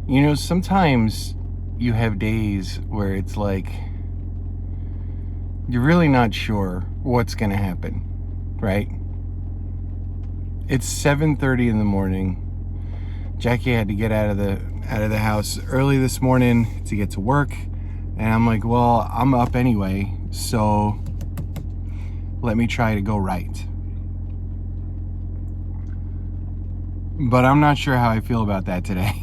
You know, sometimes you have days where it's like you're really not sure what's going to happen, right? It's 7:30 in the morning. Jackie had to get out of the house early this morning to get to work, and I'm like, well, I'm up anyway, so let me try to go right. But I'm not sure how I feel about that today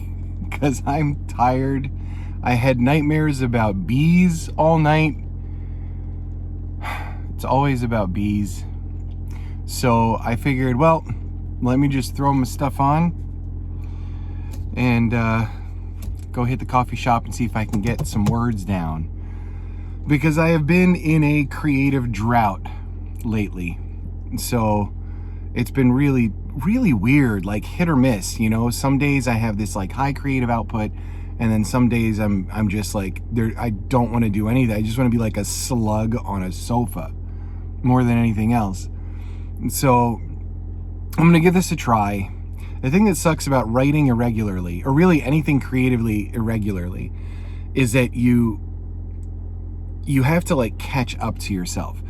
because I'm tired. I had nightmares about bees all night. It's always about bees. So I figured, well, let me just throw my stuff on and go hit the coffee shop and see if I can get some words down. Because I have been in a creative drought lately. So it's been really, really weird, like hit or miss, you know? Some days I have this like high creative output, and then some days I'm just like, I don't want to do anything. I just want to be like a slug on a sofa more than anything else. And so I'm going to give this a try. The thing that sucks about writing irregularly, or really anything creatively irregularly, is that you have to like catch up to yourself.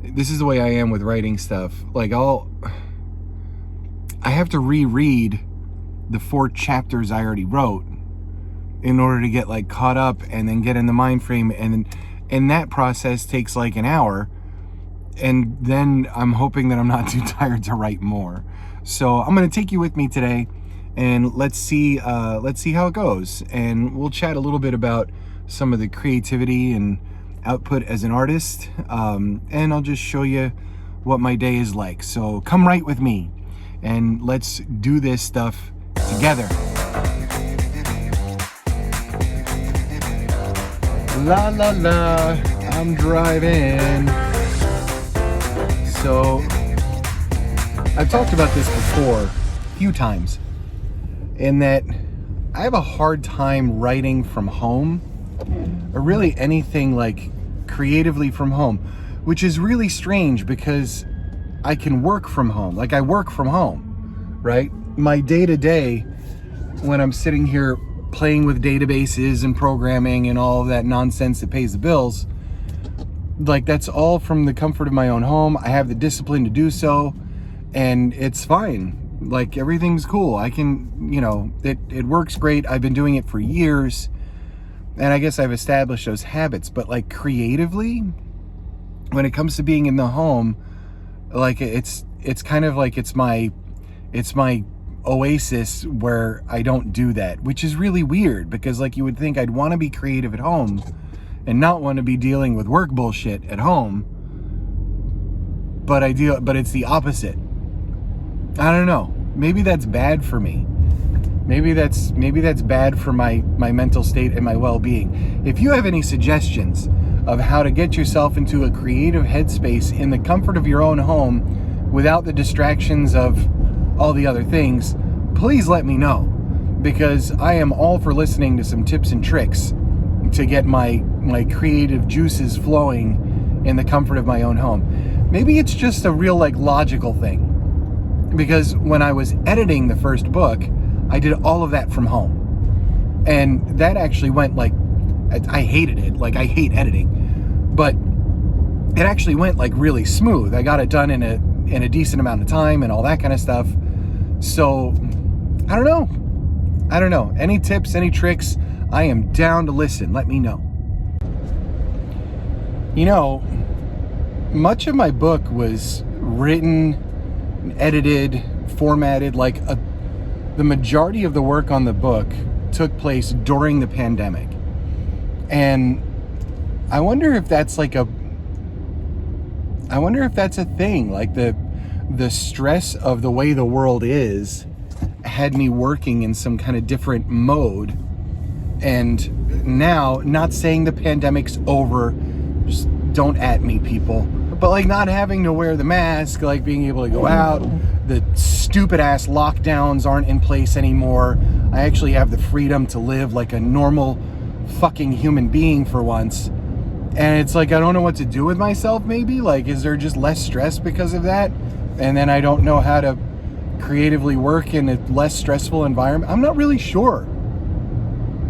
This is the way I am with writing stuff. Like I have to reread the 4 chapters I already wrote in order to get like caught up and then get in the mind frame, and that process takes like an hour, and then I'm hoping that I'm not too tired to write more. So I'm going to take you with me today, and let's see how it goes, and we'll chat a little bit about some of the creativity and output as an artist, and I'll just show you what my day is like. So come right with me and let's do this stuff together. La la la, I'm driving. So I've talked about this before a few times, in that I have a hard time writing from home, or really anything like creatively from home, which is really strange because I can work from home. Like I work from home, right? My day-to-day, when I'm sitting here playing with databases and programming and all of that nonsense that pays the bills, like that's all from the comfort of my own home. I have the discipline to do so, and it's fine. Like everything's cool. I can, you know, it works great. I've been doing it for years, and I guess I've established those habits. But like creatively, when it comes to being in the home, like it's kind of like it's my oasis where I don't do that, which is really weird, because like you would think I'd want to be creative at home and not want to be dealing with work bullshit at home, but it's the opposite. I don't know. Maybe that's bad for me. Maybe that's bad for my mental state and my well-being. If you have any suggestions of how to get yourself into a creative headspace in the comfort of your own home without the distractions of all the other things, please let me know, because I am all for listening to some tips and tricks to get my creative juices flowing in the comfort of my own home. Maybe it's just a real like logical thing, because when I was editing the first book, I did all of that from home, and that actually went like, I hated it. Like I hate editing, but it actually went like really smooth. I got it done in a decent amount of time and all that kind of stuff. So I don't know. Any tips, any tricks? I am down to listen. Let me know. You know, much of my book was written, edited, formatted. Like the majority of the work on the book took place during the pandemic. And I wonder if that's a thing. Like the stress of the way the world is had me working in some kind of different mode. And now, not saying the pandemic's over, just don't at me, people, but like not having to wear the mask, like being able to go out, the stupid ass lockdowns aren't in place anymore. I actually have the freedom to live like a normal fucking human being for once. And it's like, I don't know what to do with myself. Maybe like, is there just less stress because of that? And then I don't know how to creatively work in a less stressful environment. I'm not really sure.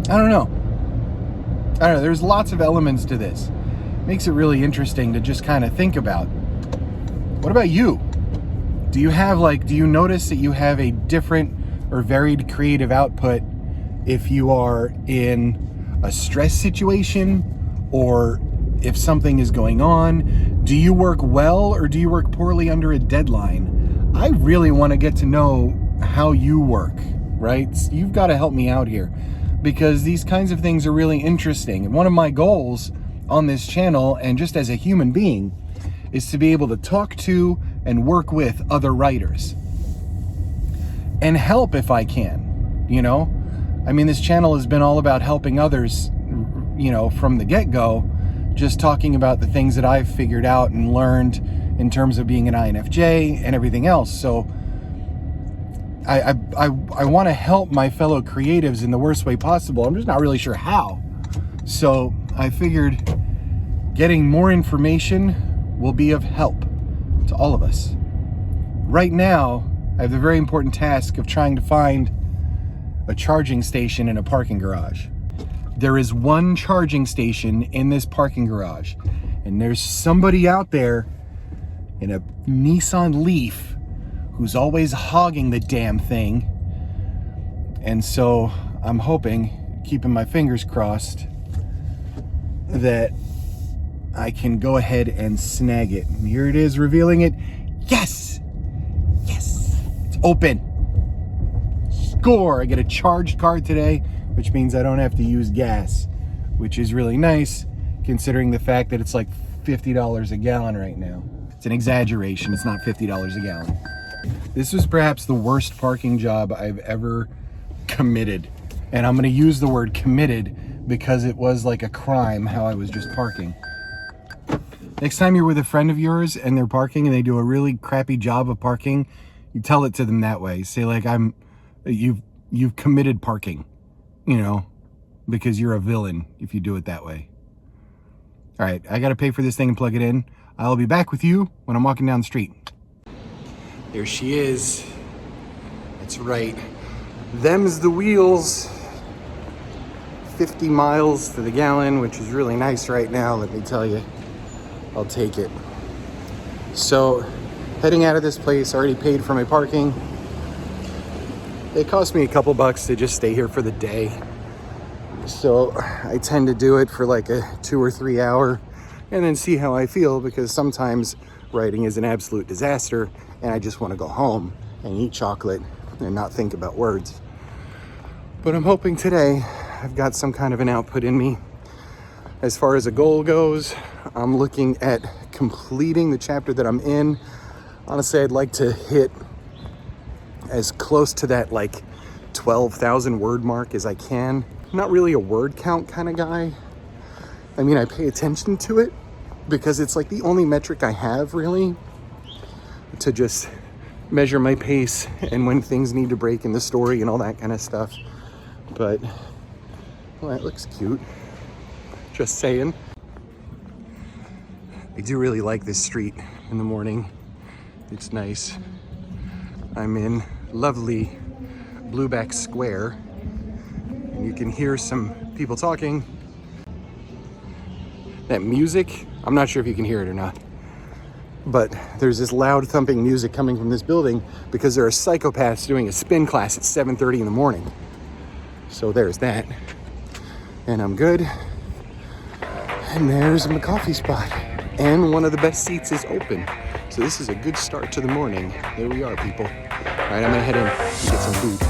I don't know. There's lots of elements to this. Makes it really interesting to just kind of think about. What about you? Do you notice that you have a different or varied creative output if you are in a stress situation or if something is going on? Do you work well or do you work poorly under a deadline? I really want to get to know how you work, right? You've got to help me out here because these kinds of things are really interesting. And one of my goals on this channel and just as a human being is to be able to talk to and work with other writers and help if I can, you know? I mean, this channel has been all about helping others, you know, from the get-go, just talking about the things that I've figured out and learned in terms of being an INFJ and everything else. So I want to help my fellow creatives in the worst way possible. I'm just not really sure how. So I figured getting more information will be of help to all of us. Right now, I have the very important task of trying to find a charging station in a parking garage. There is one charging station in this parking garage, and there's somebody out there in a Nissan Leaf who's always hogging the damn thing. And so I'm hoping, keeping my fingers crossed, that I can go ahead and snag it. And here it is, revealing it. Yes! Yes! It's open. Score! I get a charged card today, which means I don't have to use gas, which is really nice, considering the fact that it's like $50 a gallon right now. It's an exaggeration. It's not $50 a gallon. This was perhaps the worst parking job I've ever committed. And I'm going to use the word committed because it was like a crime how I was just parking. Next time you're with a friend of yours and they're parking and they do a really crappy job of parking, you tell it to them that way. Say like, you've committed parking, you know, because you're a villain if you do it that way. All right, I got to pay for this thing and plug it in. I'll be back with you when I'm walking down the street. There she is. That's right. Them's the wheels. 50 miles to the gallon, which is really nice right now, let me tell you. I'll take it. So, heading out of this place, already paid for my parking. It cost me a couple bucks to just stay here for the day. So, I tend to do it for like a 2 or 3 hour and then see how I feel, because sometimes writing is an absolute disaster and I just want to go home and eat chocolate and not think about words. But I'm hoping today I've got some kind of an output in me. As far as a goal goes, I'm looking at completing the chapter that I'm in. Honestly, I'd like to hit as close to that like 12,000 word mark as I can. I'm not really a word count kind of guy. I mean, I pay attention to it because it's like the only metric I have really to just measure my pace and when things need to break in the story and all that kind of stuff. But, well, that looks cute. Just saying. I do really like this street in the morning. It's nice. I'm in lovely Blueback Square, and you can hear some people talking. That music, I'm not sure if you can hear it or not, but there's this loud thumping music coming from this building because there are psychopaths doing a spin class at 7:30 in the morning. So there's that. And I'm good. And there's my coffee spot. And one of the best seats is open. So this is a good start to the morning. There we are, people. All right, I'm gonna head in and get some food.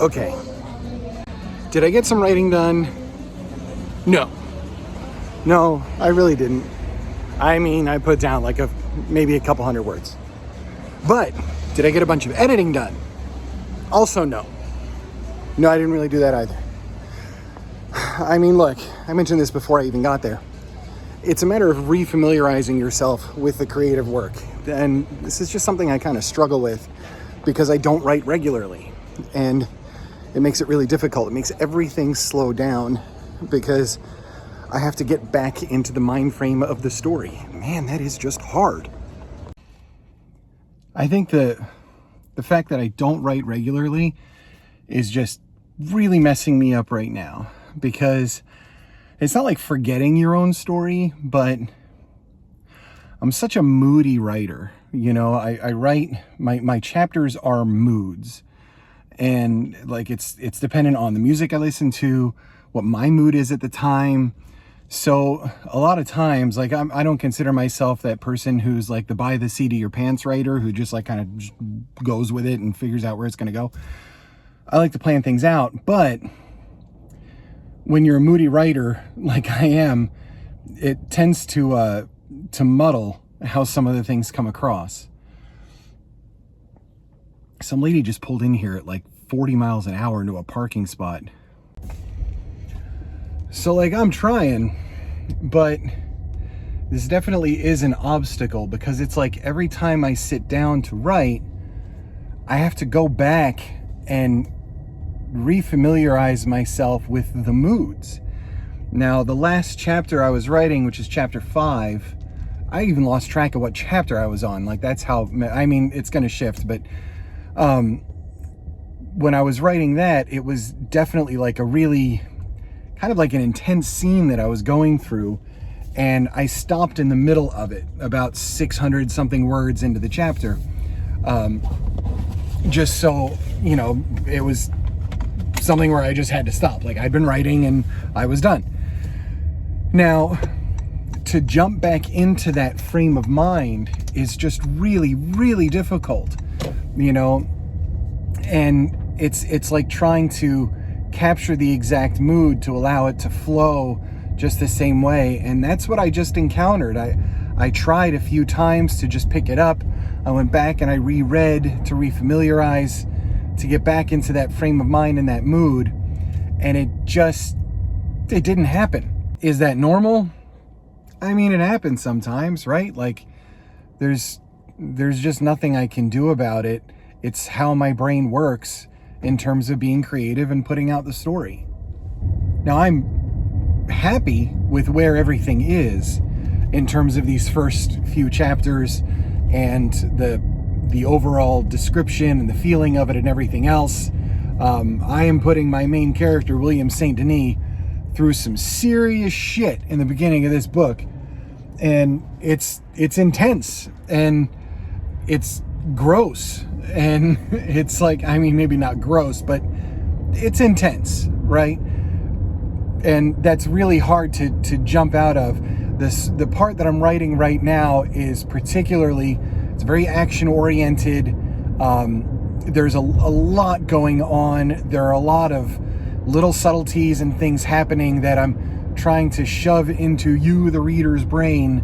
Okay. Did I get some writing done? No. No, I really didn't. I mean, I put down like maybe a couple hundred words. But did I get a bunch of editing done? Also no. No, I didn't really do that either. I mean, look, I mentioned this before I even got there. It's a matter of refamiliarizing yourself with the creative work. And this is just something I kind of struggle with because I don't write regularly. And it makes it really difficult. It makes everything slow down because I have to get back into the mind frame of the story. Man, that is just hard. I think the fact that I don't write regularly is just really messing me up right now, because it's not like forgetting your own story, but I'm such a moody writer. You know, I write, my chapters are moods, and like it's dependent on the music I listen to, what my mood is at the time. So a lot of times, like I don't consider myself that person who's like the by the seat of your pants writer who just like kind of goes with it and figures out where it's going to go. I like to plan things out, but when you're a moody writer like I am, it tends to muddle how some of the things come across. Some lady just pulled in here at like 40 miles an hour into a parking spot. So like I'm trying, but this definitely is an obstacle, because it's like every time I sit down to write, I have to go back and refamiliarize myself with the moods. Now, the last chapter I was writing, which is chapter 5, I even lost track of what chapter I was on. Like that's how, I mean, it's going to shift, but when I was writing that, it was definitely like a really kind of like an intense scene that I was going through, and I stopped in the middle of it about 600 something words into the chapter, just so, you know, it was something where I just had to stop. Like I'd been writing and I was done. Now, to jump back into that frame of mind is just really, really difficult, you know, and it's like trying to capture the exact mood to allow it to flow just the same way. And that's what I just encountered. I tried a few times to just pick it up. I went back and I reread to refamiliarize, to get back into that frame of mind and that mood. And it didn't happen. Is that normal? I mean, it happens sometimes, right? Like there's just nothing I can do about it. It's how my brain works in terms of being creative and putting out the story. Now, I'm happy with where everything is in terms of these first few chapters and the overall description and the feeling of it and everything else. I am putting my main character, William St. Denis, through some serious shit in the beginning of this book. And it's intense and it's gross. And it's like, I mean, maybe not gross, but it's intense, right? And that's really hard to jump out of. The part that I'm writing right now is particularly, it's very action oriented. There's a lot going on. There are a lot of little subtleties and things happening that I'm trying to shove into you, the reader's brain,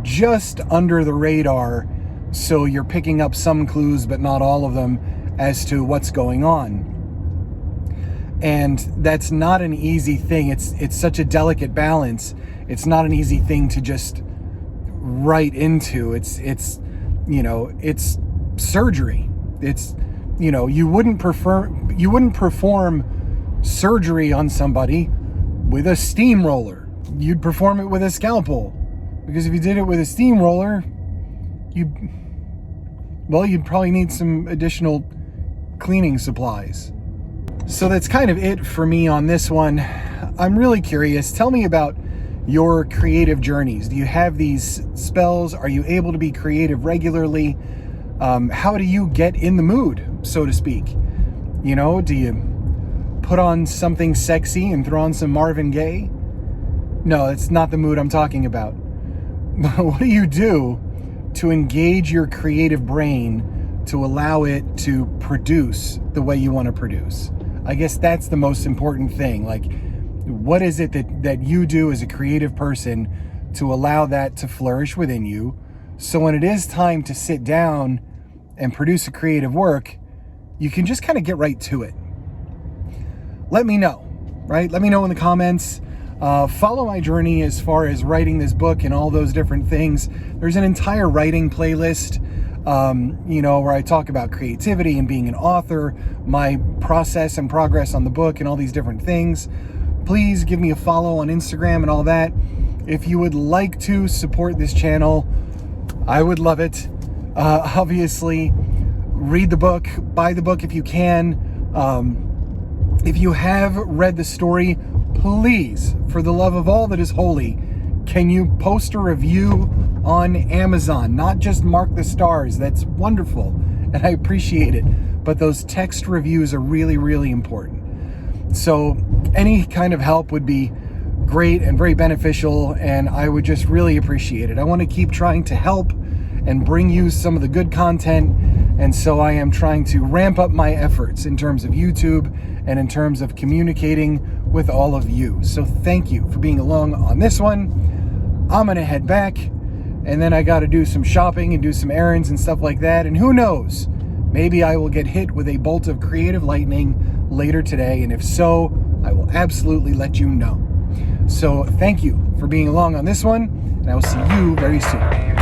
just under the radar. So you're picking up some clues, but not all of them, as to what's going on. And that's not an easy thing. It's such a delicate balance. It's not an easy thing to just write into. It's you know, it's surgery. It's, you know, you wouldn't perform surgery on somebody with a steamroller. You'd perform it with a scalpel, because if you did it with a steamroller, you'd probably need some additional cleaning supplies. So that's kind of it for me on this one. I'm really curious. Tell me about your creative journeys. Do you have these spells? Are you able to be creative regularly? How do you get in the mood, so to speak? You know, do you put on something sexy and throw on some Marvin Gaye? No, that's not the mood I'm talking about. What do you do to engage your creative brain to allow it to produce the way you want to produce. I guess that's the most important thing. Like, what is it that you do as a creative person to allow that to flourish within you? So when it is time to sit down and produce a creative work, you can just kind of get right to it. Let me know, right? Let me know in the comments. Follow my journey as far as writing this book and all those different things. There's an entire writing playlist, where I talk about creativity and being an author, my process and progress on the book and all these different things. Please give me a follow on Instagram and all that. If you would like to support this channel, I would love it. Obviously, read the book, buy the book if you can. If you have read the story, please, for the love of all that is holy, can you post a review on Amazon? Not just mark the stars. That's wonderful, and I appreciate it. But those text reviews are really, really important. So any kind of help would be great and very beneficial, and I would just really appreciate it. I want to keep trying to help and bring you some of the good content, and so I am trying to ramp up my efforts in terms of YouTube and in terms of communicating with all of you. So thank you for being along on this one. I'm gonna head back, and then I got to do some shopping and do some errands and stuff like that, and who knows, maybe I will get hit with a bolt of creative lightning later today, and if so, I will absolutely let you know. So thank you for being along on this one, and I will see you very soon.